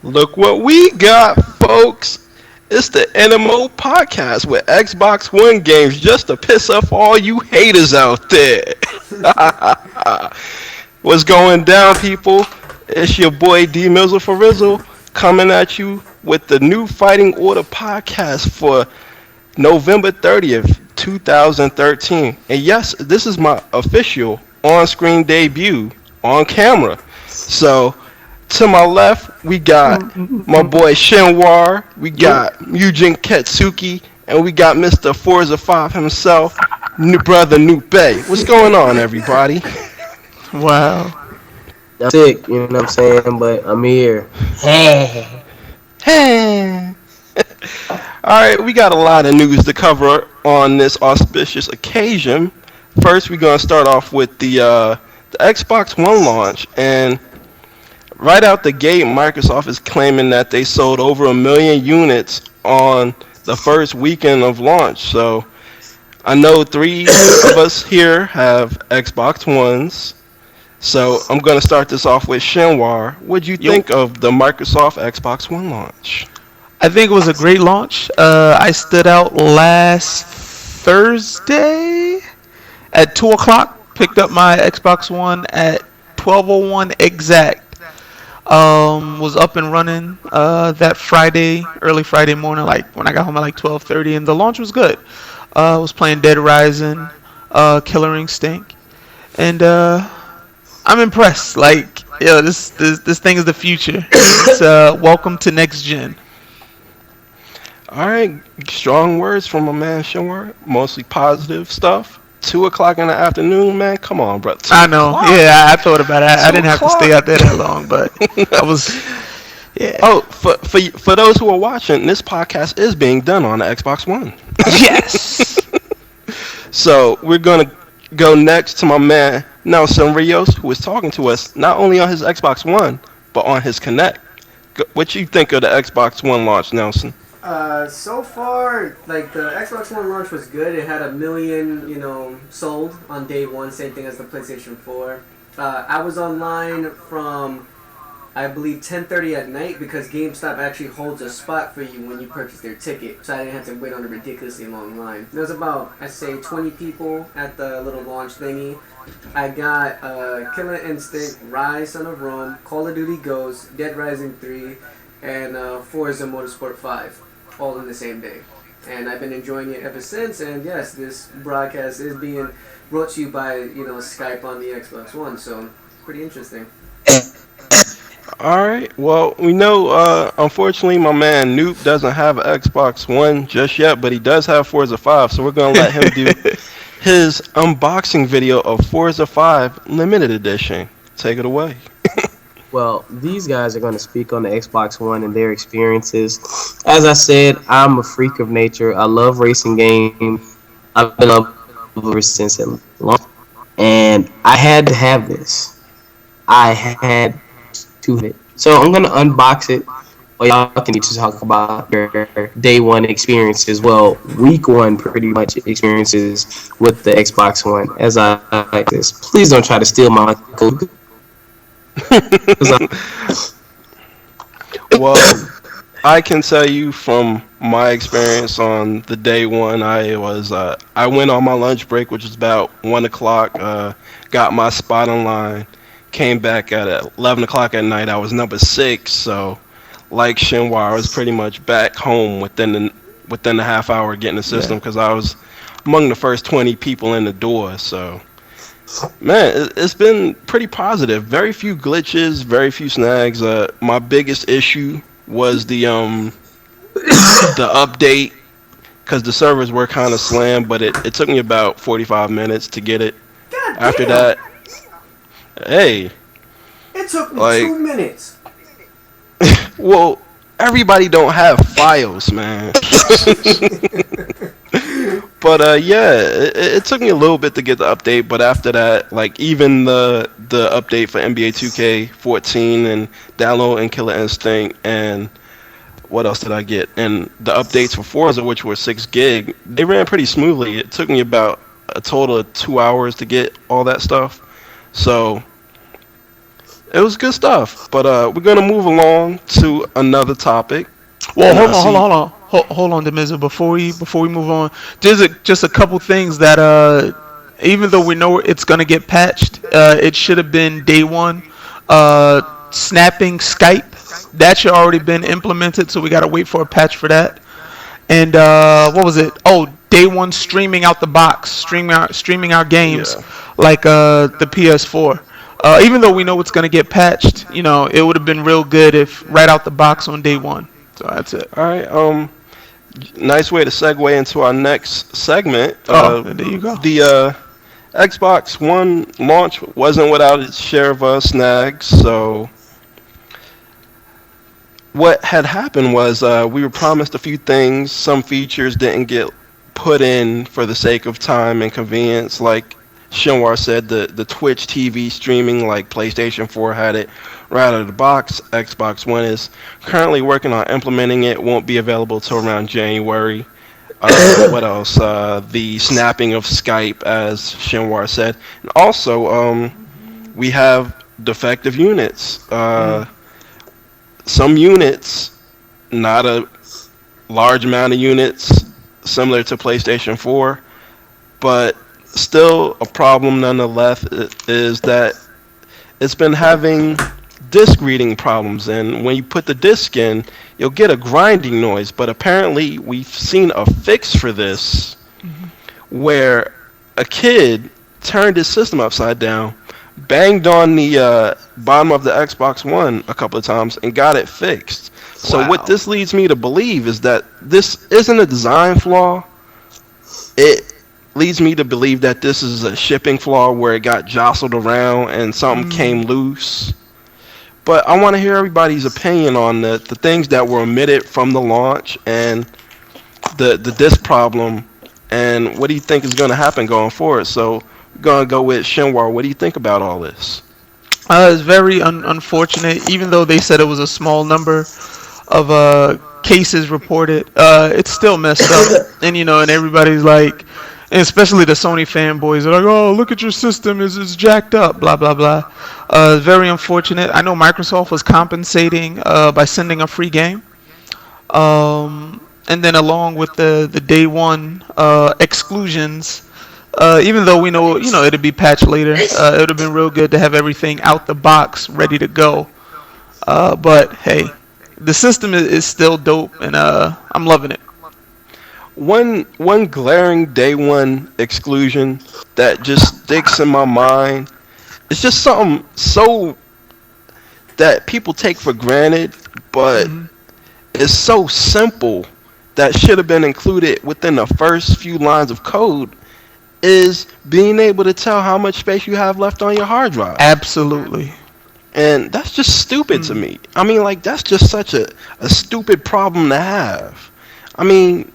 Look what we got, folks. It's the NMO Podcast with Xbox One games just to piss off all you haters out there. What's going down, people? It's your boy D Mizzle for Rizzle coming at you with the new Fighting Order podcast for November 30th, 2013. And yes, this is my official on-screen debut on camera. So, to my left, we got my boy Shinwar, we got Yujin Ketsuki, and we got Mr. Forza 5 himself, new brother Nupe. What's going on, everybody? Wow. I'm sick, you know what I'm saying? But I'm here. Hey. Alright, we got a lot of news to cover on this auspicious occasion. First, we're going to start off with the Xbox One launch. And right out the gate, Microsoft is claiming that they sold over 1 million units on the first weekend of launch. So I know 3 of us here have Xbox Ones. So I'm going to start this off with Shinwar. What'd you think of the Microsoft Xbox One launch? I think it was a great launch. I stood out last Thursday at 2 o'clock. Picked up my Xbox One at 12:01 exact. Was up and running that Friday, early Friday morning, like when I got home at like 12:30, and the launch was good. Was playing Dead Rising, Killer Instinct, and I'm impressed. Like, yo, this thing is the future. It's welcome to next gen. All right, strong words from my man Shinwar. Mostly positive stuff. 2 o'clock in the afternoon, man. Come on, bro. I know. Yeah, I thought about it. I didn't have to stay out there that long, but I was. Yeah. Oh, for those who are watching, this podcast is being done on the Xbox One. Yes. So we're gonna go next to my man Nelson Rios, who is talking to us not only on his Xbox One but on his Kinect. What you think of the Xbox One launch, Nelson? So far, like, the Xbox One launch was good. It had 1 million, sold on day one, same thing as the PlayStation 4. I was online from, I believe, 10:30 at night because GameStop actually holds a spot for you when you purchase their ticket, so I didn't have to wait on a ridiculously long line. There was about, I'd say, 20 people at the little launch thingy. I got Killer Instinct, Rise, Son of Rome, Call of Duty Ghosts, Dead Rising 3, and Forza Motorsport 5. All in the same day. And I've been enjoying it ever since, and yes, this broadcast is being brought to you by, Skype on the Xbox One, so pretty interesting. Alright, well, we know, unfortunately, my man Nupe doesn't have an Xbox One just yet, but he does have Forza 5, so we're going to let him do his unboxing video of Forza 5 Limited Edition. Take it away. Well, these guys are going to speak on the Xbox One and their experiences. As I said, I'm a freak of nature. I love racing games. I've been up ever since it launched. And I had to have this. I had to have it. So I'm going to unbox it. Well, y'all can each talk about their day one experiences. Well, week one pretty much experiences with the Xbox One. As I like this. Please don't try to steal my code. Well, I can tell you from my experience on the day one, I went on my lunch break, which was about 1 o'clock, got my spot online, came back at 11 o'clock at night. I was number 6, so like Shinwar, I was pretty much back home within the half hour getting the system because I was among the first 20 people in the door, so. Man, it's been pretty positive. Very few glitches, very few snags. My biggest issue was the update because the servers were kind of slammed, but it took me about 45 minutes to get it. God After damn. that, hey. It took me like, 2 minutes. Well, everybody don't have files, man. But yeah, it took me a little bit to get the update, but after that, like even the update for NBA 2K14 and downloading Killer Instinct and what else did I get? And the updates for Forza, which were 6 gig, they ran pretty smoothly. It took me about a total of 2 hours to get all that stuff. So it was good stuff. But we're gonna move along to another topic, Well, and hold I on, hold on, see. hold on, hold on, Demiza. Before we move on, just a couple things that even though we know it's gonna get patched, it should have been day one. Snapping Skype, that should already been implemented, so we gotta wait for a patch for that. And what was it? Oh, day one streaming out the box, streaming our games Yeah. like the PS4. Even though we know it's gonna get patched, it would have been real good if right out the box on day one. So that's it. All right. Nice way to segue into our next segment. Oh, there you go. The Xbox One launch wasn't without its share of snags. So what had happened was we were promised a few things. Some features didn't get put in for the sake of time and convenience. Like Shinwar said, the Twitch TV streaming, like PlayStation 4 had it right out of the box. Xbox One is currently working on implementing it. Won't be available till around January. What else? The snapping of Skype, as Shinwar said. And also, we have defective units. Some units, not a large amount of units, similar to PlayStation 4, but still a problem nonetheless is that it's been having disc reading problems. And when you put the disc in, you'll get a grinding noise. But apparently, we've seen a fix for this where a kid turned his system upside down, banged on the bottom of the Xbox One a couple of times, and got it fixed. So what Wow. this leads me to believe is that this isn't a design flaw. It leads me to believe that this is a shipping flaw where it got jostled around and something came loose. But I want to hear everybody's opinion on the things that were omitted from the launch and the disc problem, and what do you think is going to happen going forward. So we're going to go with Shinwar. What do you think about all this? It's very unfortunate. Even though they said it was a small number of cases reported, it's still messed up. And and everybody's like, and especially the Sony fanboys are like, "Oh, look at your system, is jacked up." Blah blah blah. Very unfortunate. I know Microsoft was compensating by sending a free game. And then along with the day one exclusions, even though we know it'd be patched later, it would have been real good to have everything out the box ready to go. But hey, the system is still dope, and I'm loving it. One glaring day one exclusion that just sticks in my mind. It's just something so that people take for granted, but it's so simple that should have been included within the first few lines of code is being able to tell how much space you have left on your hard drive. Absolutely. And that's just stupid to me. I mean, like, that's just such a stupid problem to have. I mean,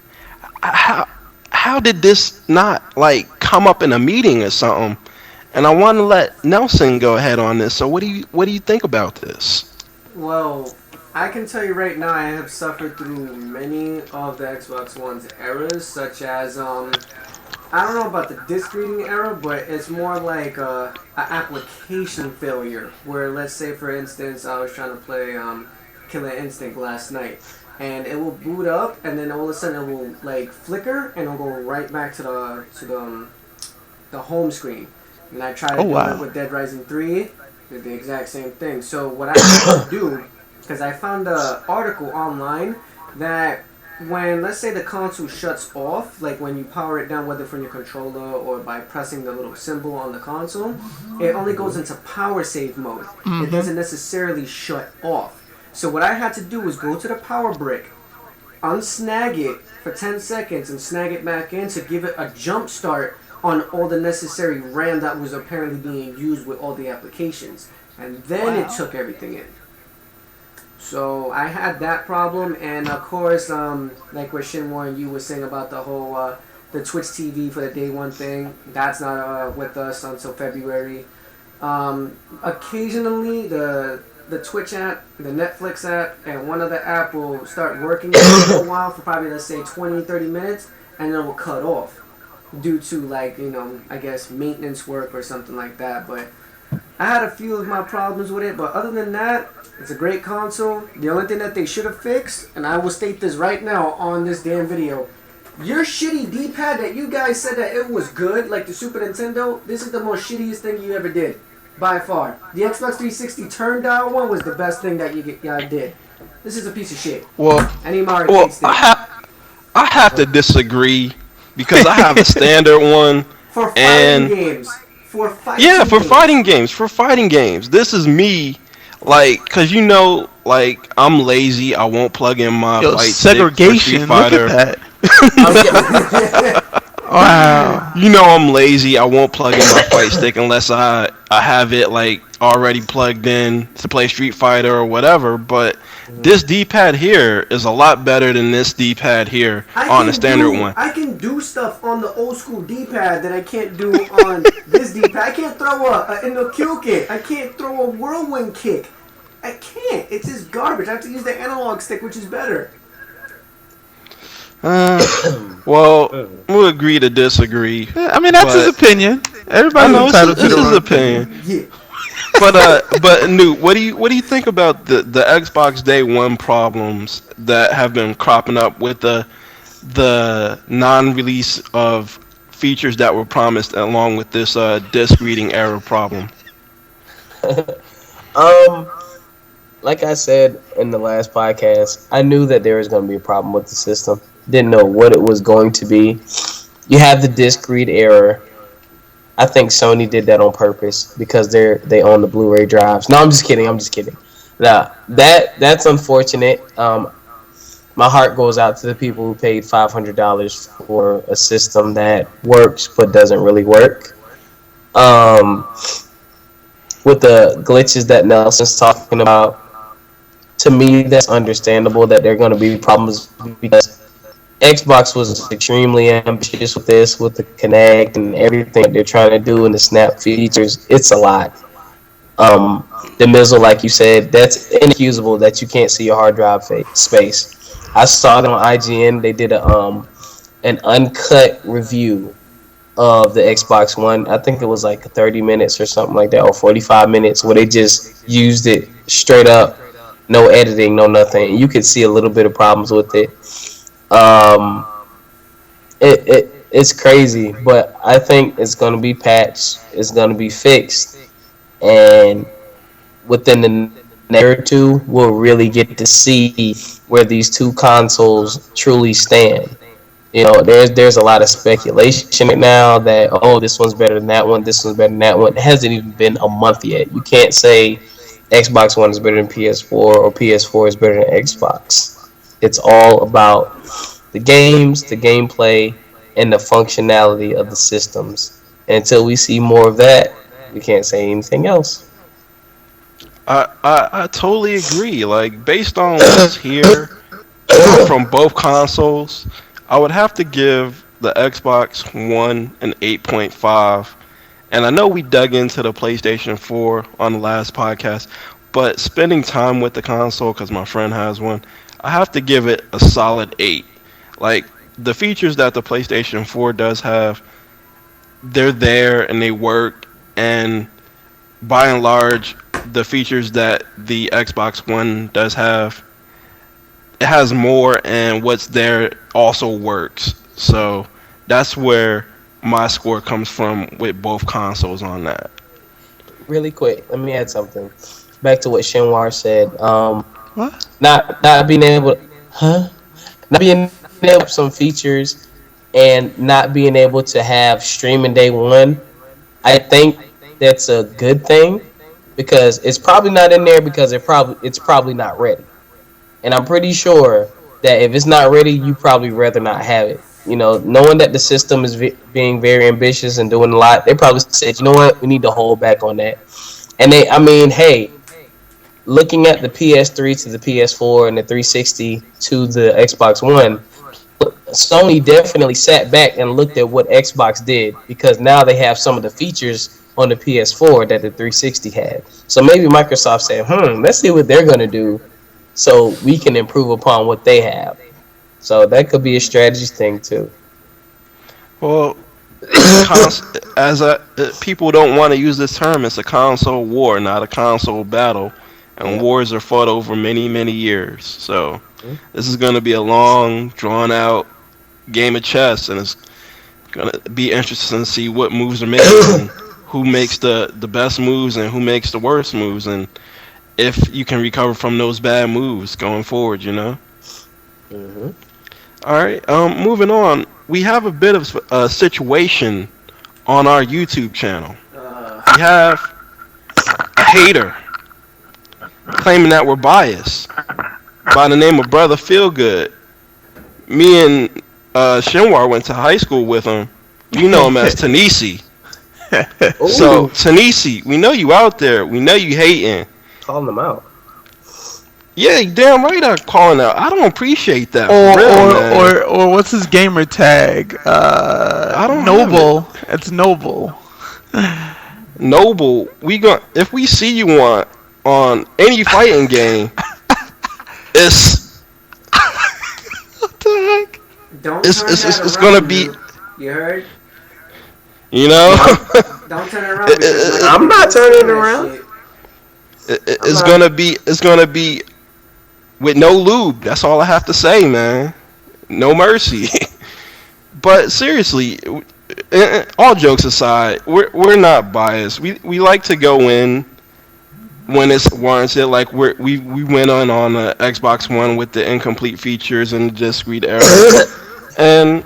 how did this not, like, come up in a meeting or something? And I want to let Nelson go ahead on this. So what do you think about this? Well, I can tell you right now, I have suffered through many of the Xbox One's errors, such as I don't know about the disk reading error, but it's more like a application failure. Where, let's say, for instance, I was trying to play Killer Instinct last night, and it will boot up, and then all of a sudden it will like flicker, and it'll go right back to the home screen. And I tried to do it with Dead Rising 3, did the exact same thing. So what I had to do, because I found an article online that when, let's say, the console shuts off, like when you power it down, whether from your controller or by pressing the little symbol on the console, it only goes into power save mode. It doesn't necessarily shut off. So what I had to do was go to the power brick, unsnag it for 10 seconds, and snag it back in to give it a jump start on all the necessary RAM that was apparently being used with all the applications. And then it took everything in. So I had that problem, and of course, like what Shinmore and you were saying about the whole the Twitch TV for the day one thing, that's not with us until February. Occasionally, the Twitch app, the Netflix app, and one other app will start working for a while, for probably, let's say, 20, 30 minutes, and then it will cut off due to, like, I guess maintenance work or something like that. But I had a few of my problems with it, but other than that, it's a great console. The only thing that they should have fixed, and I will state this right now on this damn video, your shitty D-pad that you guys said that it was good, like the Super Nintendo, this is the most shittiest thing you ever did, by far. The Xbox 360 turn dial one was the best thing that you guys did. This is a piece of shit. Well, And he already well, fixed it. I have to disagree because I have a standard one, For fighting and games. For fighting yeah, for games. fighting games, for fighting games. This is me, like, cause like I'm lazy. I won't plug in my Yo, fight stick for Street segregation. Look Fighter. at that. I'm Wow. I'm lazy. I won't plug in my fight stick unless I have it like already plugged in to play Street Fighter or whatever. But this D-pad here is a lot better than this D-pad here on the standard one. I can do stuff on the old school D-pad that I can't do on this D-pad. I can't throw in the Q kick. I can't throw a whirlwind kick. I can't. It's just garbage. I have to use the analog stick, which is better. Well, we'll agree to disagree. Yeah, I mean, that's his But opinion. I Everybody's know entitled to it's their his own opinion. Yeah. But Newt, what do you think about the Xbox Day One problems that have been cropping up with the non-release of features that were promised, along with this disk reading error problem? Um, like I said in the last podcast, I knew that there was going to be a problem with the system. Didn't know what it was going to be. You have the disk read error. I think Sony did that on purpose because they own the Blu-ray drives. No, I'm just kidding. Now that's unfortunate. My heart goes out to the people who paid $500 for a system that works but doesn't really work. Um, with the glitches that Nelson's talking about, to me that's understandable that there are going to be problems because Xbox was extremely ambitious with this, with the Kinect and everything that they're trying to do and the Snap features. It's a lot. The Mizzle, like you said, that's inexcusable that you can't see your hard drive space. I saw it on IGN. They did an uncut review of the Xbox One. I think it was like 30 minutes or something like that, or 45 minutes, where they just used it straight up, no editing, no nothing. And you could see a little bit of problems with it. Um, it's crazy, but I think it's going to be patched. It's going to be fixed, and within the next year or two, we'll really get to see where these two consoles truly stand. You know, there's a lot of speculation right now that this one's better than that one, this one's better than that one. It hasn't even been a month yet. You can't say Xbox One is better than PS4 or PS4 is better than Xbox. It's all about the games, the gameplay, and the functionality of the systems. And until we see more of that, we can't say anything else. I totally agree. Like, based on what's here from both consoles, I would have to give the Xbox One an 8.5. And I know we dug into the PlayStation 4 on the last podcast, but spending time with the console, because my friend has one, I have to give it a solid 8. Like, the features that the PlayStation 4 does have, they're there and they work, and by and large, the features that the Xbox One does have, it has more, and what's there also works. So that's where my score comes from with both consoles on that. Really quick, let me add something. Back to what Shinwar said. What? Not being able, not being able to some features and not being able to have streaming day one. I think that's a good thing because it's probably not in there because it's probably not ready. And I'm pretty sure that if it's not ready, you probably rather not have it. You know, knowing that the system is being very ambitious and doing a lot, they probably said, you know what, we need to hold back on that. And hey, looking at the PS3 to the PS4 and the 360 to the Xbox One, Sony definitely sat back and looked at what Xbox did because now they have some of the features on the PS4 that the 360 had. So maybe Microsoft said, let's see what they're going to do so we can improve upon what they have. So that could be a strategy thing too. Well, it's a as a people don't want to use this term. It's a console war, not a console battle, and Yeah. wars are fought over many years. So Mhm. this is going to be a long, drawn out game of chess, and it's going to be interesting to see what moves are made and who makes the best moves and who makes the worst moves, and if you can recover from those bad moves going forward. Mhm. All right. Moving on. We have a bit of a situation on our YouTube channel. Uh, We have a hater claiming that we're biased by the name of Brother Feelgood. Me and Shinwar went to high school with him. We know him as Tanisi. So Ooh, Tanisi, we know you out there. We know you hating. calling them out. Yeah, you damn right I'm calling out. I don't appreciate that Or for real, man. or what's his gamer tag? I don't have it. Noble. It's Noble. Noble, if we see you on any fighting game, it's What the heck? don't turn that it's gonna around, be, dude. You heard? you know, Don't turn it around because I'm not turning it around. I'm it's not. gonna be with no lube. That's all I have to say, man. No mercy. But seriously, all jokes aside, we're not biased. We like to go in when it's warranted. Like we went on the Xbox One with the incomplete features and the discrete error. And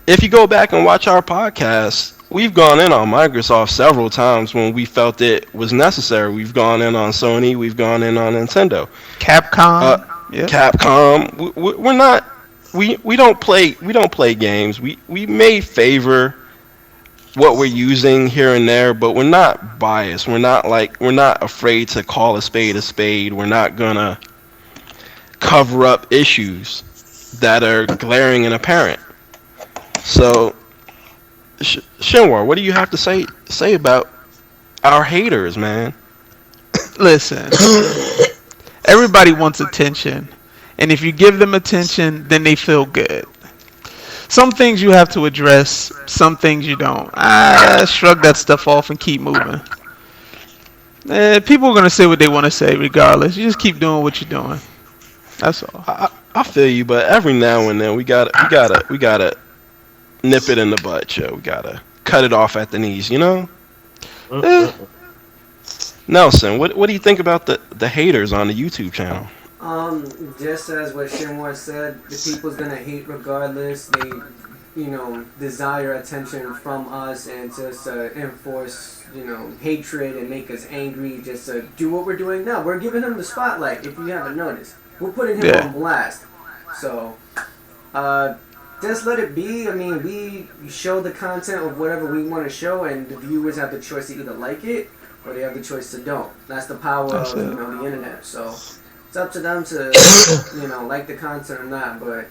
if you go back and watch our podcast, we've gone in on Microsoft several times when we felt it was necessary. We've gone in on Sony. We've gone in on Nintendo. Capcom. Uh, Yeah. Capcom. We're not. We don't play games. We may favor what we're using here and there, but we're not biased. We're not afraid to call a spade a spade. We're not gonna cover up issues that are glaring and apparent. So, Shinwar, what do you have to say about our haters, man? Listen, everybody wants attention, and if you give them attention, then they feel good. Some things you have to address, some things you don't. Shrug that stuff off and keep moving. People are gonna say what they want to say, regardless. You just keep doing what you're doing. That's all. I feel you, but every now and then we gotta nip it in the butt, yo. We gotta cut it off at the knees, you know. Eh. Nelson, what do you think about the haters on the YouTube channel? Just as what Shinwar said, the people's gonna hate regardless. They, desire attention from us and just enforce, hatred and make us angry just to do what we're doing now. We're giving him the spotlight, if you haven't noticed. We're putting him on blast. So, just let it be. I mean, we show the content of whatever we want to show, and the viewers have the choice to either like it or they have the choice to don't. That's the power That's of it. the internet. So it's up to them to like the content or not. But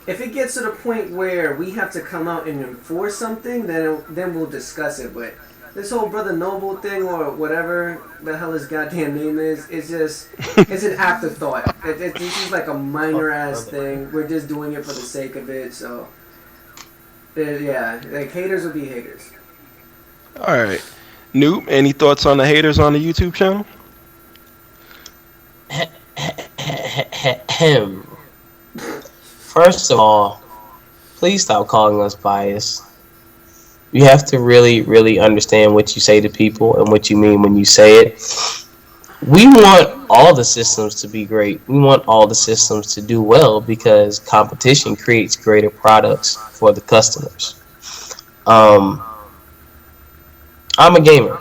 if it gets to the point where we have to come out and enforce something, then we'll discuss it. But this whole Brother Noble thing or whatever the hell his goddamn name is it's an afterthought. This is like a minor ass thing. We're just doing it for the sake of it. So yeah, like haters will be haters. All right, Nupe, any thoughts on the haters on the YouTube channel? First of all, please stop calling us biased. You have to really, really understand what you say to people and what you mean when you say it. We want all the systems to be great. We want all the systems to do well because competition creates greater products for the customers. I'm a gamer.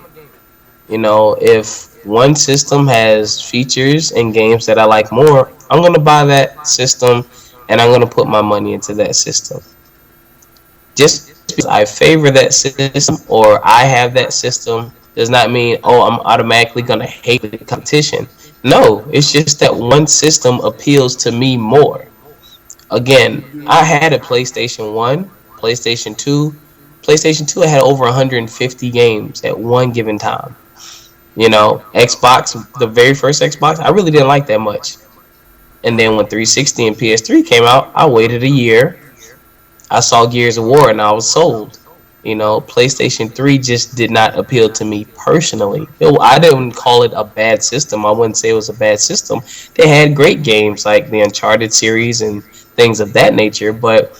If one system has features and games that I like more, I'm going to buy that system and I'm going to put my money into that system. Just because I favor that system or I have that system does not mean, I'm automatically going to hate the competition. No, it's just that one system appeals to me more. Again, I had a PlayStation 1, PlayStation 2. PlayStation 2, I had over 150 games at one given time. Xbox, the very first Xbox, I really didn't like that much. And then when 360 and PS3 came out, I waited a year. I saw Gears of War and I was sold. PlayStation 3 just did not appeal to me personally. I didn't call it a bad system. I wouldn't say it was a bad system. They had great games like the Uncharted series and things of that nature, but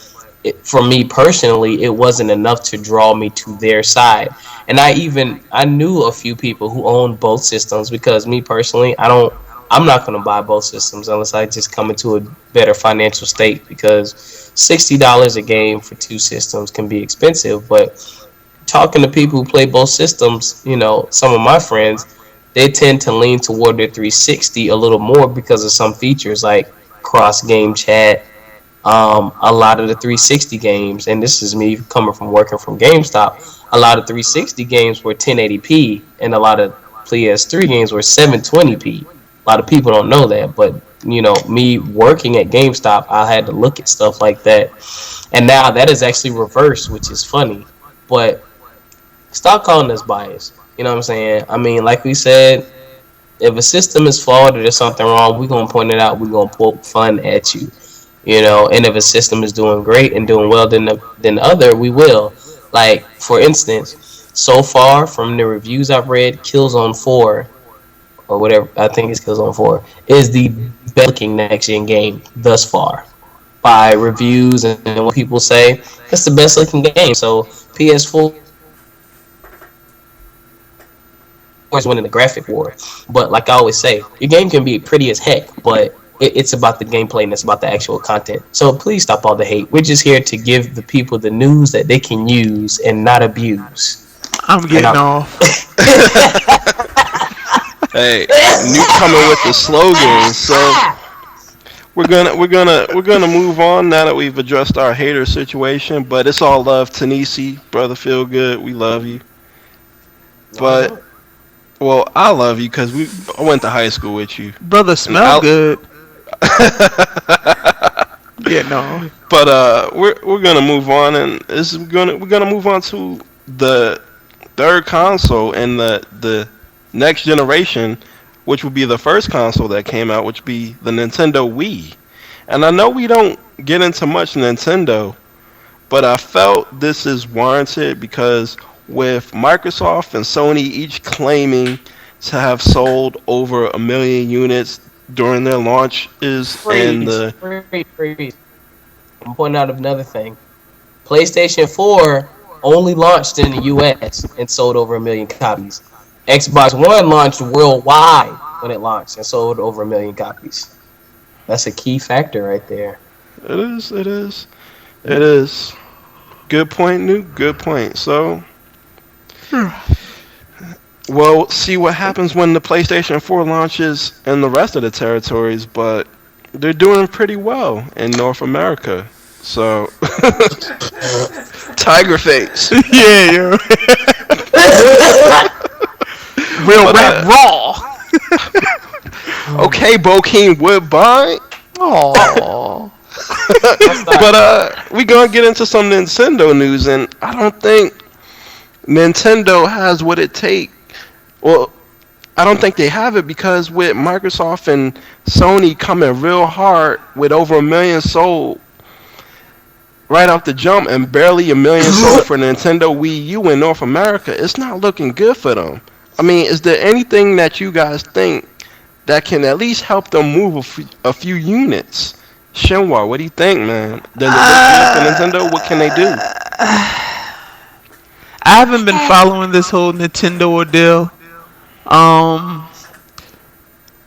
for me personally, it wasn't enough to draw me to their side. And I knew a few people who owned both systems because me personally, I'm not going to buy both systems unless I just come into a better financial state because $60 a game for two systems can be expensive. But talking to people who play both systems, some of my friends, they tend to lean toward their 360 a little more because of some features like cross game chat. A lot of the 360 games, and this is me coming from working from GameStop, a lot of 360 games were 1080p, and a lot of PS3 games were 720p. A lot of people don't know that, but me working at GameStop, I had to look at stuff like that, and now that is actually reversed, which is funny. But stop calling us biased. You know what I'm saying? I mean, like we said, if a system is flawed or there's something wrong, we're gonna point it out. We're gonna poke fun at you. And if a system is doing great and doing well than the other, we will. Like, for instance, so far from the reviews I've read, Killzone 4, or whatever, I think it's Killzone 4, is the best looking next gen game thus far. By reviews and what people say, it's the best looking game. So PS4 is winning the graphic war. But like I always say, your game can be pretty as heck, but it's about the gameplay and it's about the actual content. So please stop all the hate. We're just here to give the people the news that they can use and not abuse. I'm getting off. Hey, Nupe coming with the slogan. So we're gonna move on now that we've addressed our hater situation. But it's all love, Tanisi, brother. Feel good. We love you. But well, I love you because I went to high school with you. Brother, smell good. Yeah, no. But we're gonna move on, and we're gonna move on to the third console and the next generation, which will be the first console that came out, which would be the Nintendo Wii. And I know we don't get into much Nintendo, but I felt this is warranted because with Microsoft and Sony each claiming to have sold over 1 million units during their launches, and freeze. I'm pointing out another thing. PlayStation 4 only launched in the US and sold over 1 million copies. Xbox One launched worldwide when it launched and sold over 1 million copies. That's a key factor right there. It is. Good point, Nuke. Good point. So, we'll see what happens when the PlayStation 4 launches in the rest of the territories, but they're doing pretty well in North America. So, Tiger face. Yeah, yo. Real rap raw. Okay, Bokeem Woodbine. Aww. But we gonna get into some Nintendo news, and I don't think Nintendo has what it takes. Well, I don't think they have it because with Microsoft and Sony coming real hard with over 1 million sold right off the jump and barely 1 million sold for Nintendo Wii U in North America, it's not looking good for them. I mean, is there anything that you guys think that can at least help them move a few units? Shinwa, what do you think, man? Does it look good for Nintendo? What can they do? I haven't been following this whole Nintendo ordeal.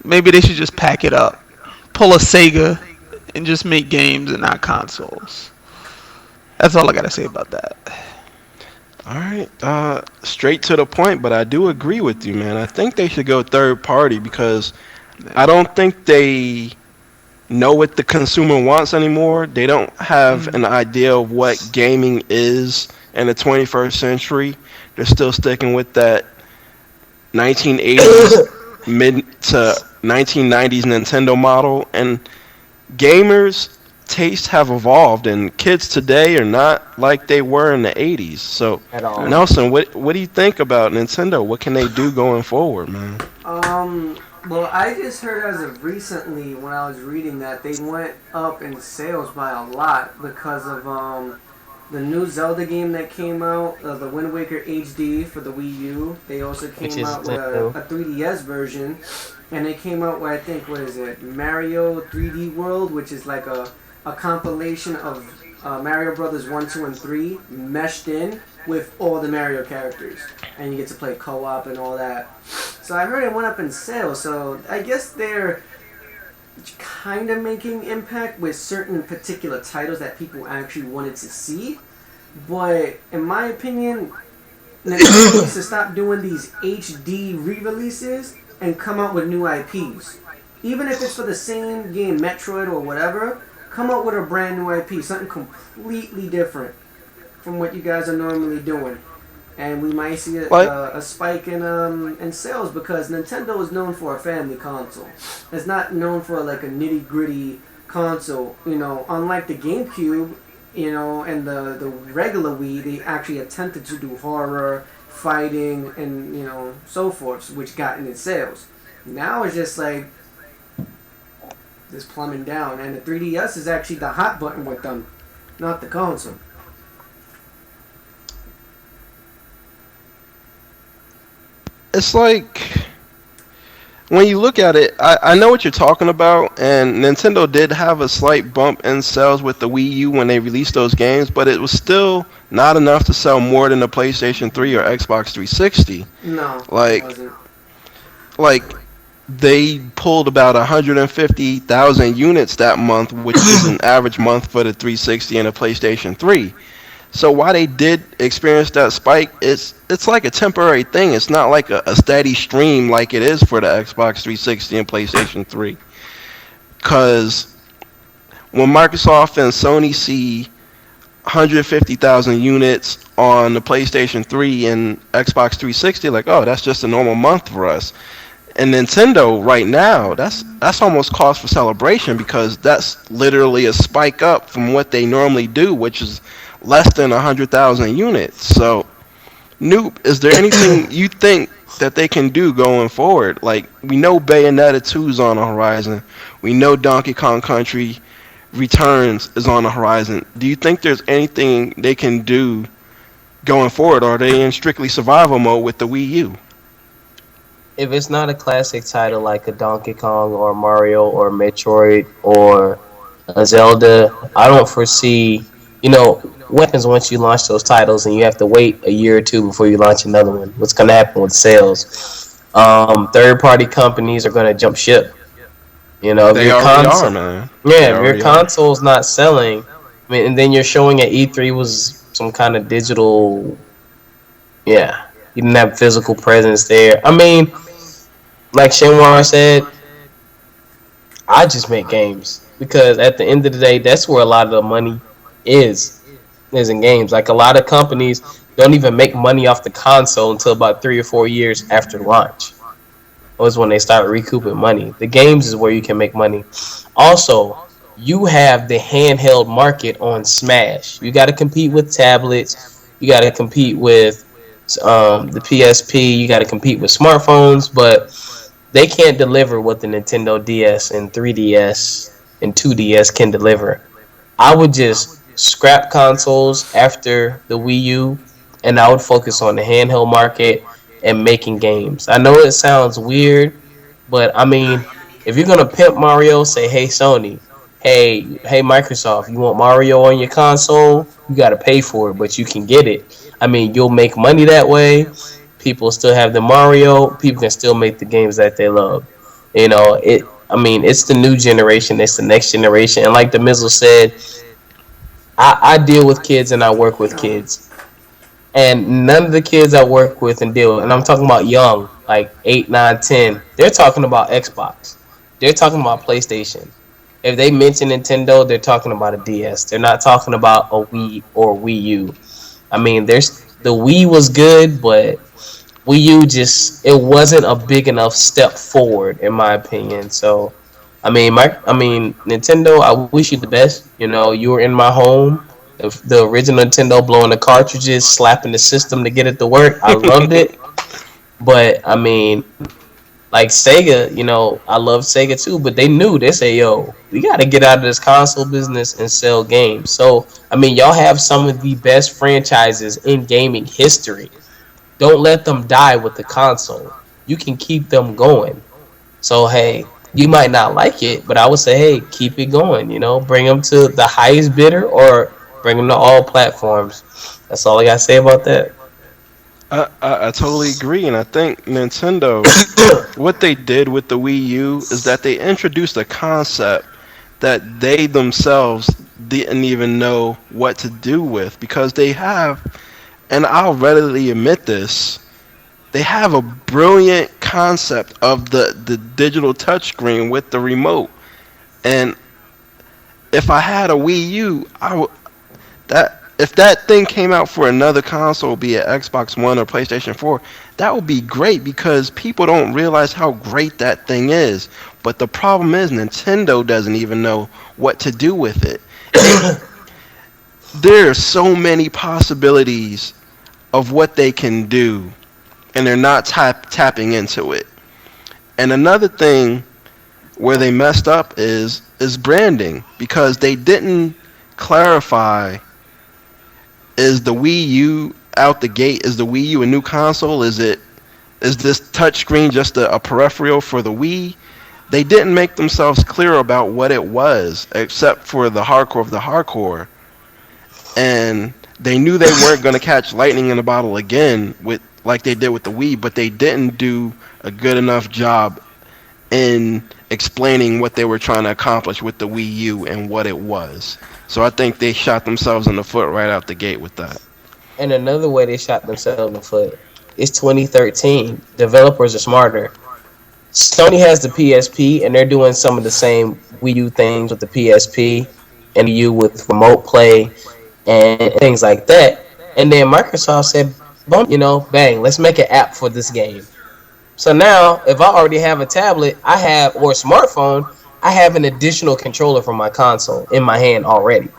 Maybe they should just pack it up, pull a Sega, and just make games and not consoles. That's all I gotta say about that. All right, straight to the point, but I do agree with you, man. I think they should go third party because I don't think they know what the consumer wants anymore. They don't have an idea of what gaming is in the 21st century. They're still sticking with that 1980s mid to 1990s Nintendo model, and gamers' tastes have evolved, and kids today are not like they were in the 80s. So, Nelson, what do you think about Nintendo? What can they do going forward, man? Well, I just heard as of recently when I was reading that they went up in sales by a lot because of the new Zelda game that came out, the Wind Waker HD for the Wii U. They also which came is out with a 3DS version, and they came out with, I think, what is it, Mario 3D World, which is like a compilation of Mario Brothers 1, 2, and 3 meshed in with all the Mario characters, and you get to play co-op and all that. So I heard it went up in sales. So I guess they're kind of making impact with certain particular titles that people actually wanted to see. But in my opinion, Nintendo needs to stop doing these HD re-releases and come out with new IPs. Even if it's for the same game, Metroid or whatever, come out with a brand new IP, something completely different from what you guys are normally doing. And we might see a spike in sales because Nintendo is known for a family console. It's not known for like a nitty gritty console. You know, unlike the GameCube, you know, and the regular Wii, they actually attempted to do horror, fighting, and you know so forth, which got in its sales. Now it's just like just plumbing down, and the 3DS is actually the hot button with them, not the console. It's like when you look at it, I know what you're talking about, and Nintendo did have a slight bump in sales with the Wii U when they released those games, but it was still not enough to sell more than the PlayStation 3 or Xbox 360. No, it Like, wasn't. like they pulled about 150,000 units that month, which is an average month for the 360 and the PlayStation 3. So while they did experience that spike, it's like a temporary thing. It's not like a steady stream like it is for the Xbox 360 and PlayStation 3. Because when Microsoft and Sony see 150,000 units on the PlayStation 3 and Xbox 360, like, oh, that's just a normal month for us. And Nintendo right now, that's almost cause for celebration because that's literally a spike up from what they normally do, which is less than 100,000 units. So, Nupe, is there anything you think that they can do going forward? Like, we know Bayonetta 2 is on the horizon. We know Donkey Kong Country Returns is on the horizon. Do you think there's anything they can do going forward, or are they in strictly survival mode with the Wii U? If it's not a classic title like a Donkey Kong or Mario or Metroid or a Zelda, I don't foresee, you know, what happens once you launch those titles and you have to wait a year or two before you launch another one. What's going to happen with sales? Third-party companies are going to jump ship. You know, if They your already are, console, man. yeah, They if your already are. console's not selling, I mean, and then you're showing at E3 was some kind of digital, yeah, you didn't have physical presence there. I mean, like Shenwar said, I just make games because at the end of the day, that's where a lot of the money is in games. Like a lot of companies don't even make money off the console until about 3 or 4 years after launch. Was when they start recouping money. The games is where you can make money. Also, you have the handheld market on Smash. You got to compete with tablets. You got to compete with the PSP. You got to compete with smartphones, but they can't deliver what the Nintendo DS and 3DS and 2DS can deliver. I would just scrap consoles after the Wii U, and I would focus on the handheld market and making games. I know it sounds weird, but I mean, if you're gonna pimp Mario, say, "Hey Sony, hey Microsoft, you want Mario on your console? You gotta pay for it, but you can get it." I mean, you'll make money that way. People still have the Mario. People can still make the games that they love. You know, it. I mean, it's the new generation. It's the next generation. And like the Mizzle said, I deal with kids and I work with kids. And none of the kids I work with and deal with, and I'm talking about young, like 8, 9, 10, they're talking about Xbox. They're talking about PlayStation. If they mention Nintendo, they're talking about a DS. They're not talking about a Wii or Wii U. I mean, the Wii was good, but Wii U just it wasn't a big enough step forward, in my opinion. So, Nintendo, I wish you the best. You know, you were in my home. The original Nintendo blowing the cartridges, slapping the system to get it to work. I loved it. But I mean, Like Sega, I love Sega too, but they say, yo, we got to get out of this console business and sell games. So, I mean, y'all have some of the best franchises in gaming history. Don't let them die with the console. You can keep them going. So, hey, you might not like it, but I would say, hey, keep it going. Bring them to the highest bidder or bring them to all platforms. That's all I got to say about that. I totally agree, and I think Nintendo, what they did with the Wii U is that they introduced a concept that they themselves didn't even know what to do with because they have, and I'll readily admit this, they have a brilliant concept of the digital touchscreen with the remote. And if I had a Wii U, I would that if that thing came out for another console, be it Xbox One or PlayStation 4, that would be great because people don't realize how great that thing is. But the problem is Nintendo doesn't even know what to do with it. There are so many possibilities of what they can do, and they're not tapping into it. And another thing where they messed up is branding because they didn't clarify, is the Wii U out the gate, is the Wii U a new console, is this touchscreen just a peripheral for the Wii? They didn't make themselves clear about what it was except for the hardcore of the hardcore, and they knew they weren't going to catch lightning in a bottle again with like they did with the Wii, but they didn't do a good enough job in explaining what they were trying to accomplish with the Wii U and what it was. So I think they shot themselves in the foot right out the gate with that. And another way they shot themselves in the foot is 2013. Developers are smarter. Sony has the PSP, and they're doing some of the same Wii U things with the PSP and Wii U with remote play and things like that. And then Microsoft said, bang, let's make an app for this game. So now, if I already have a tablet, or a smartphone, I have an additional controller for my console in my hand already.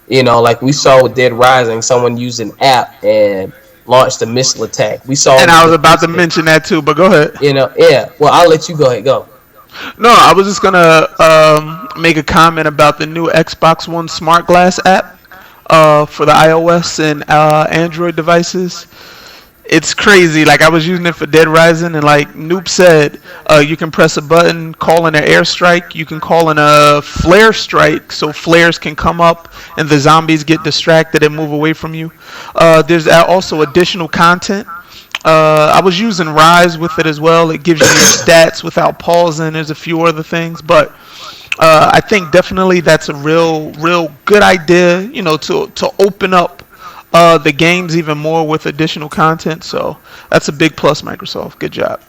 Like we saw with Dead Rising, someone used an app and launched a missile attack. We saw. And I was about to mention that too, but go ahead. Yeah. Well, I'll let you go ahead. Go. No, I was just gonna make a comment about the new Xbox One Smart Glass app for the iOS and Android devices. It's crazy. Like I was using it for Dead Rising, and like Nupe said, you can press a button, call in an airstrike. You can call in a flare strike, so flares can come up and the zombies get distracted and move away from you. There's also additional content. I was using Rise with it as well. It gives you your stats without pausing. There's a few other things, but I think definitely that's a real good idea. To open up the games even more with additional content. So that's a big plus, Microsoft. Good job.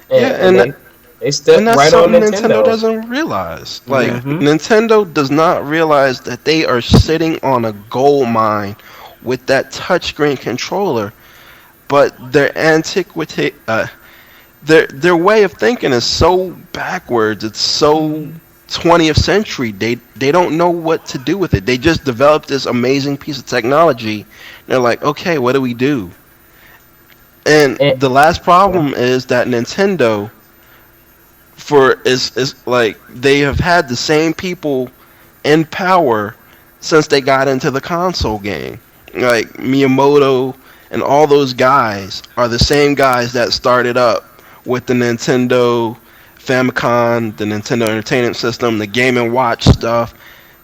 And they stepped and that's right on something Nintendo. Nintendo doesn't realize. Like Nintendo does not realize that they are sitting on a gold mine with that touchscreen controller, but their antiquity, their way of thinking is so backwards. It's so 20th century. They don't know what to do with it. They just developed this amazing piece of technology. They're like, okay, what do we do? And the last problem is that Nintendo is like they have had the same people in power since they got into the console game. Like Miyamoto and all those guys are the same guys that started up with the Nintendo Famicom, the Nintendo Entertainment System, the Game & Watch stuff.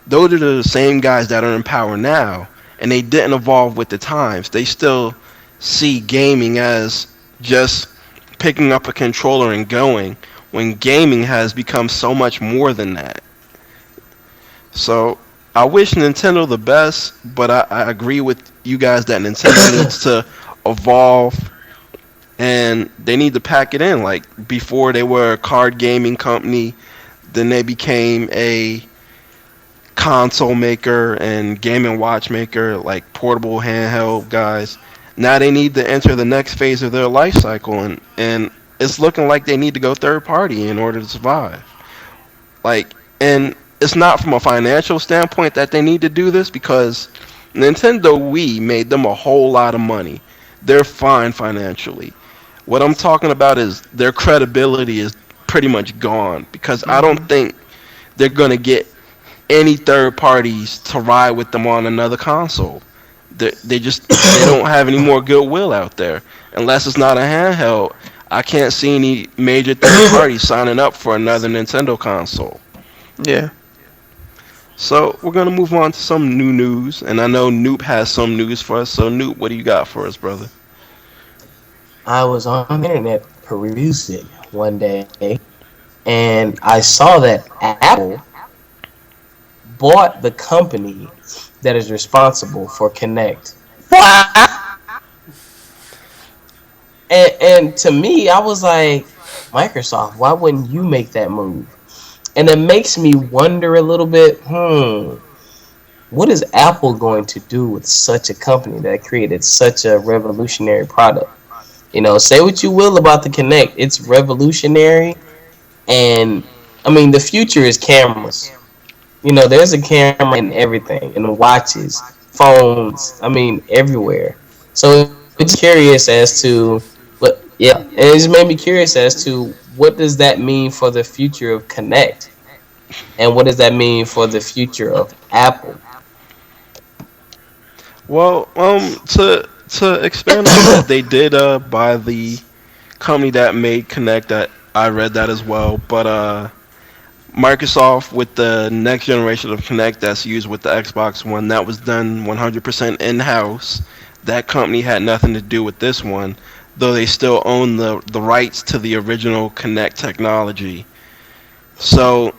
Those are the same guys that are in power now, and they didn't evolve with the times. They still see gaming as just picking up a controller and going, when gaming has become so much more than that. So I wish Nintendo the best, but I agree with you guys that Nintendo needs to evolve, and they need to pack it in. Like before they were a card gaming company, then they became a console maker and Game & Watch maker, like portable handheld guys. Now they need to enter the next phase of their life cycle, and it's looking like they need to go third party in order to survive. And it's not from a financial standpoint that they need to do this, because Nintendo Wii made them a whole lot of money. They're fine financially. What I'm talking about is their credibility is pretty much gone because I don't Hmm. think they're gonna get any third parties to ride with them on another console. They just they don't have any more goodwill out there unless it's not a handheld. I can't see any major third parties signing up for another Nintendo console. Yeah. So we're gonna move on to some new news, and I know Noop has some news for us. So Noop, what do you got for us, brother? I was on the internet perusing one day, and I saw that Apple bought the company that is responsible for Connect. What? And to me, I was like, Microsoft, why wouldn't you make that move? And it makes me wonder a little bit, what is Apple going to do with such a company that created such a revolutionary product? You know, say what you will about the Kinect, it's revolutionary, and I mean the future is cameras. You know, there's a camera in everything, in the watches, phones. I mean, everywhere. So it's curious as to what, yeah, and it just made me curious as to what does that mean for the future of Connect, and what does that mean for the future of Apple? Well, to expand on that, they did buy the company that made Connect. That I read that as well, but Microsoft with the next generation of Connect that's used with the Xbox One, that was done 100% in-house. That company had nothing to do with this one, though they still own the rights to the original Connect technology. So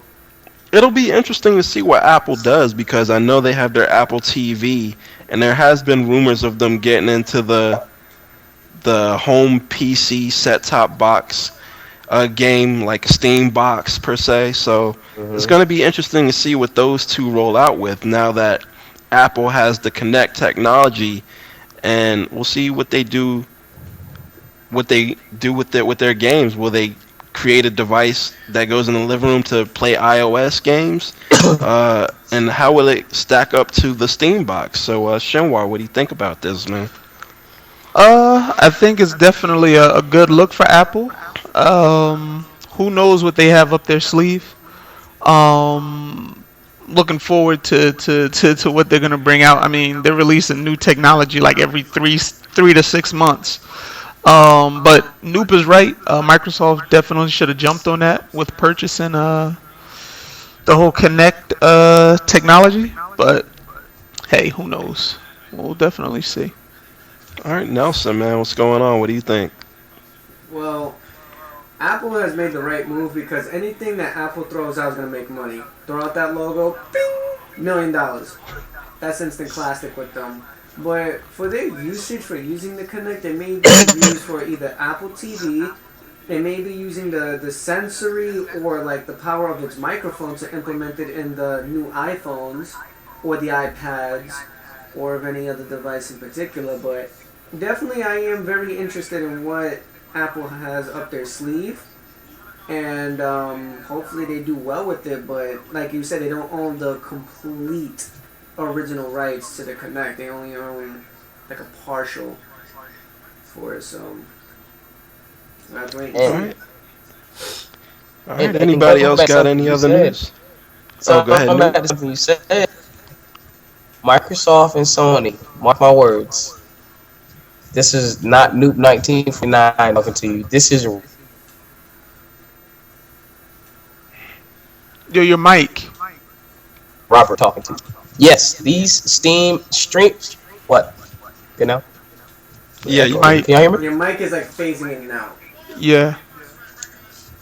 it'll be interesting to see what Apple does because I know they have their Apple TV, and there has been rumors of them getting into the home PC set-top box game like Steam box per se. So it's Hmm. going to be interesting to see what those two roll out with now that Apple has the Connect technology, and we'll see what they do with their games. Will they create a device that goes in the living room to play iOS games? And how will it stack up to the Steam box? So, Shenwar, what do you think about this, man? I think it's definitely a good look for Apple. Who knows what they have up their sleeve? Um, Looking forward to what they're gonna bring out. I mean, they're releasing new technology like every three to 6 months. But Noop is right. Microsoft definitely should have jumped on that with purchasing the whole Connect technology. But hey, who knows? We'll definitely see. All right, Nelson, man, what's going on? What do you think? Well, Apple has made the right move because anything that Apple throws out is going to make money. Throw out that logo, bing, $1 million. That's instant classic with them. But for their usage for using the Connect, they may be used for either Apple TV, they may be using the sensory or like the power of its microphone to implement it in the new iPhones or the iPads or of any other device in particular. But definitely I am very interested in what Apple has up their sleeve, and hopefully they do well with it. But like you said, they don't own the complete original rights to the Connect. They only own like a partial for it. So we have to wait and All And, right, see. all right. and Anybody going else back to got something any you other said, news? Oh, so go ahead, going Nuke. back to something you said, Microsoft and Sony, mark my words. This is not Noob 1949 talking to you. This is Yo, your mic. Robert talking to you. Yes, these Steam streams. What? You know? Yeah, Your you Echo. good. mic. Can y'all hear me? Your mic is like phasing in and out. Yeah.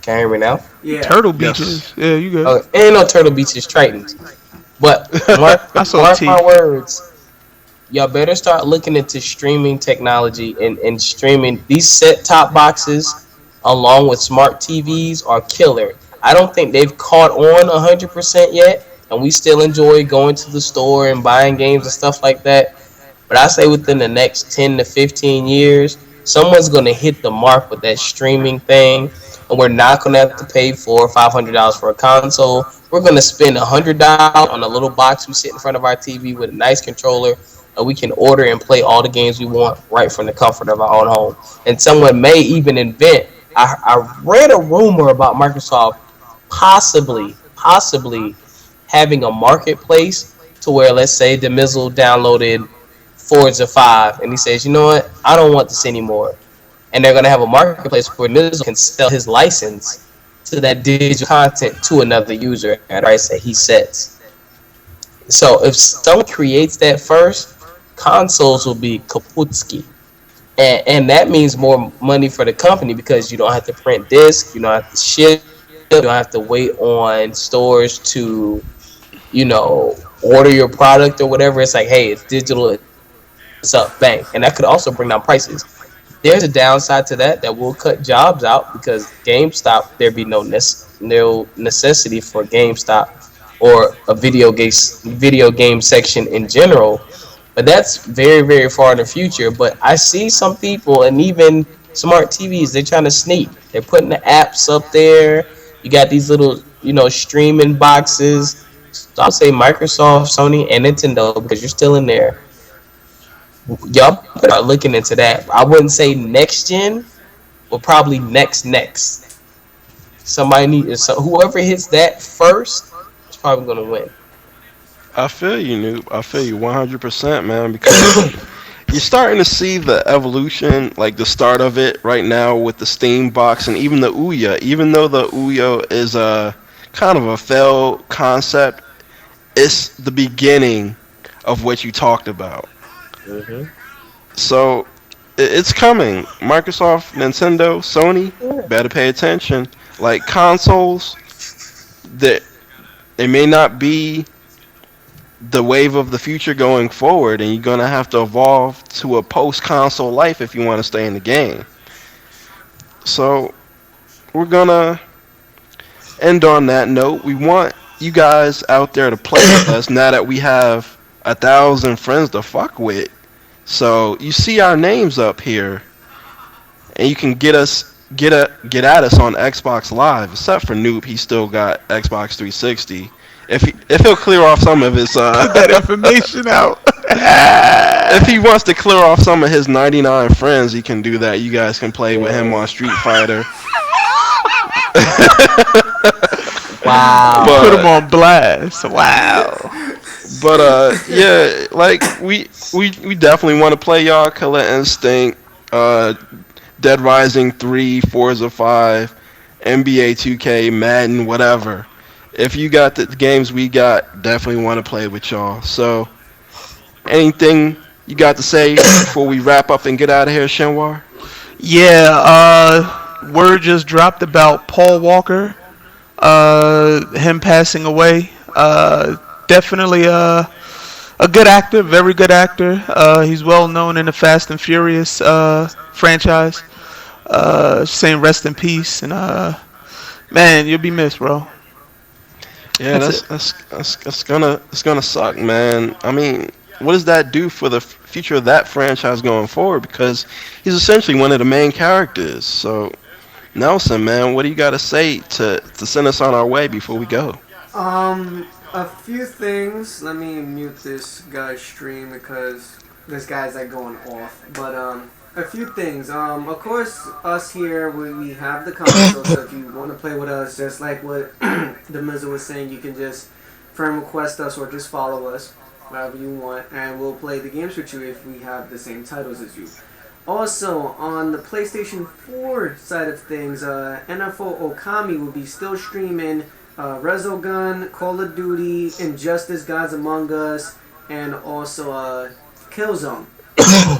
Can you hear me now? Yeah. Turtle Yes. Beaches. Yeah, you good. Oh, ain't no Turtle Beaches Tritons. But I saw mark T. my words. Y'all better start looking into streaming technology and streaming. These set top boxes, along with smart TVs, are killer. I don't think they've caught on 100% yet, and we still enjoy going to the store and buying games and stuff like that. But I say within the next 10 to 15 years, someone's going to hit the mark with that streaming thing, and we're not going to have to pay $400 or $500 for a console. We're going to spend $100 on a little box we sit in front of our TV with a nice controller, and we can order and play all the games we want right from the comfort of our own home. And someone may even invent. I read a rumor about Microsoft possibly having a marketplace to where, let's say, the Mizzle downloaded Forza 5 and he says, you know what, I don't want this anymore. And they're going to have a marketplace where Mizzle can sell his license to that digital content to another user at a price that he sets. So if someone creates that first, consoles will be kaputski. And that means more money for the company because you don't have to print discs, you don't have to ship, you don't have to wait on stores to, order your product or whatever. It's like, hey, it's digital, it's up, bang. And that could also bring down prices. There's a downside to that will cut jobs out because GameStop, there'd be no necessity for GameStop or a video game section in general. But that's very, very far in the future. But I see some people, and even smart TVs, they're trying to sneak. They're putting the apps up there. You got these little, streaming boxes. So I'll say Microsoft, Sony, and Nintendo because you're still in there. Y'all are looking into that. I wouldn't say next gen, but probably next. Somebody whoever hits that first is probably gonna win. I feel you, Nupe. I feel you 100%, man, because you're starting to see the evolution, like the start of it right now with the Steam box and even the Ouya. Even though the Ouya is a kind of a failed concept, it's the beginning of what you talked about. Mm-hmm. So it's coming. Microsoft, Nintendo, Sony, better pay attention. Like consoles, that they may not be the wave of the future going forward, and you're gonna have to evolve to a post-console life if you want to stay in the game. So we're gonna end on that note. We want you guys out there to play with us now that we have 1,000 friends to fuck with. So you see our names up here, and you can get at us on Xbox Live. Except for Nupe, he still got Xbox 360. If he'll clear off some of his Put that information out. if he wants to clear off some of his 99 friends, he can do that. You guys can play with him on Street Fighter. Wow. Put him on blast. Wow. But yeah, like we definitely want to play y'all. Killer Instinct, Dead Rising 3, Forza 5, NBA 2K, Madden, whatever. If you got the games we got, definitely want to play with y'all. So, anything you got to say before we wrap up and get out of here, Shenwar? Yeah, word just dropped about Paul Walker, him passing away. Definitely a good actor, very good actor. He's well known in the Fast and Furious franchise. Saying rest in peace, and man, you'll be missed, bro. Yeah, that's gonna suck, man. I mean, what does that do for the future of that franchise going forward? Because he's essentially one of the main characters. So, Nelson, man, what do you got to say to send us on our way before we go? A few things. Let me mute this guy's stream because this guy's like going off. But a few things. Of course, us here, we have the console, so if you want to play with us, just like what the Mizzle was saying, you can just friend request us or just follow us, whatever you want, and we'll play the games with you if we have the same titles as you. Also, on the PlayStation 4 side of things, NFO Okami will be still streaming Resogun, Call of Duty, Injustice, Gods Among Us, and also Killzone.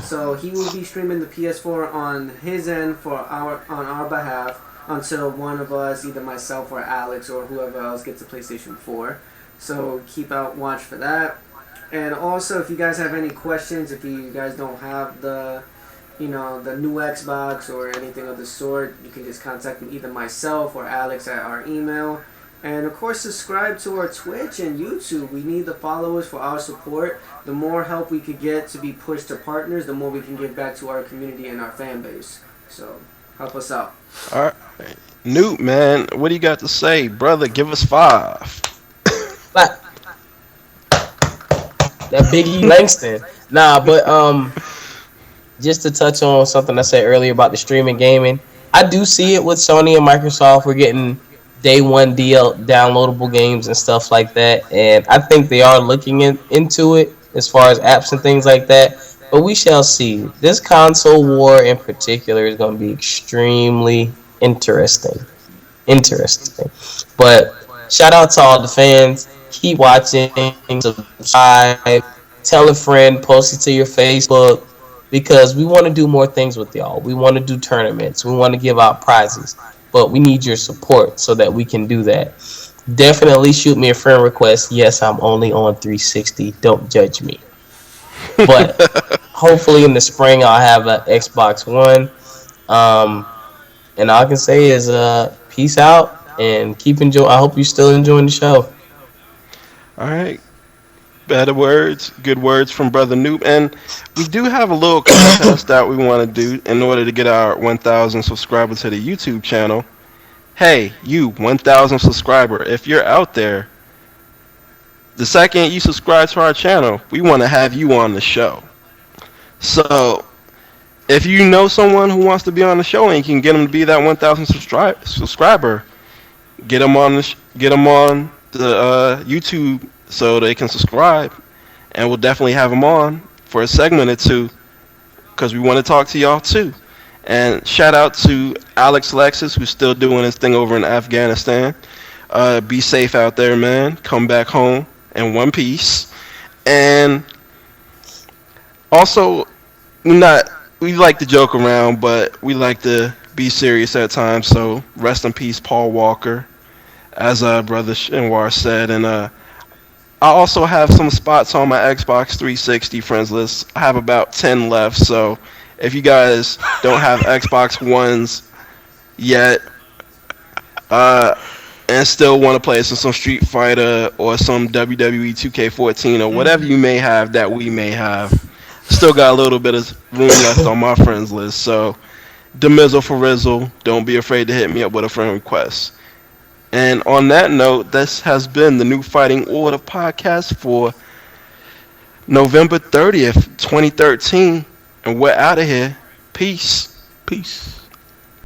So he will be streaming the PS4 on his end on our behalf until one of us, either myself or Alex or whoever else, gets a PlayStation 4. So keep out watch for that. And also, if you guys have any questions, if you guys don't have the new Xbox or anything of the sort, you can just contact me, either myself or Alex, at our email. And of course, subscribe to our Twitch and YouTube. We need the followers for our support. The more help we could get to be pushed to partners, the more we can give back to our community and our fan base. So, help us out. All right. Nupe, man, what do you got to say? Brother, give us 5. But that Biggie Langston. Nah, but just to touch on something I said earlier about the streaming gaming, I do see it with Sony and Microsoft. We're getting day one downloadable games and stuff like that, and I think they are looking into it as far as apps and things like that. But we shall see. This console war in particular is going to be extremely interesting. Interesting. But shout out to all the fans. Keep watching, subscribe, tell a friend, post it to your Facebook because we want to do more things with y'all. We want to do tournaments. We want to give out prizes. But we need your support so that we can do that. Definitely shoot me a friend request. Yes, I'm only on 360. Don't judge me. But hopefully in the spring I'll have an Xbox One. Um, and all I can say is peace out and keep enjoy. I hope you're still enjoying the show. All right. Better words, good words from Brother Nupe. And we do have a little contest that we want to do in order to get our 1,000 subscribers to the YouTube channel. Hey, you 1,000 subscriber, if you're out there, the second you subscribe to our channel, we want to have you on the show. So if you know someone who wants to be on the show and you can get them to be that 1,000 subscriber, get them on the YouTube so they can subscribe, and we'll definitely have them on for a segment or two because we want to talk to y'all too. And shout out to Alex Lexus who's still doing his thing over in Afghanistan. Be safe out there, man. Come back home in one piece. And also, we like to joke around, but we like to be serious at times. So rest in peace, Paul Walker, as brother Shinwar said. And I also have some spots on my Xbox 360 friends list. I have about 10 left. So if you guys don't have Xbox Ones yet, and still want to play some Street Fighter or some WWE 2K14 or whatever you may have that we may have, still got a little bit of room left on my friends list. So, Demizzle for Rizzle, don't be afraid to hit me up with a friend request. And on that note, this has been the New Fighting Order podcast for November 30th, 2013. And we're out of here. Peace. Peace.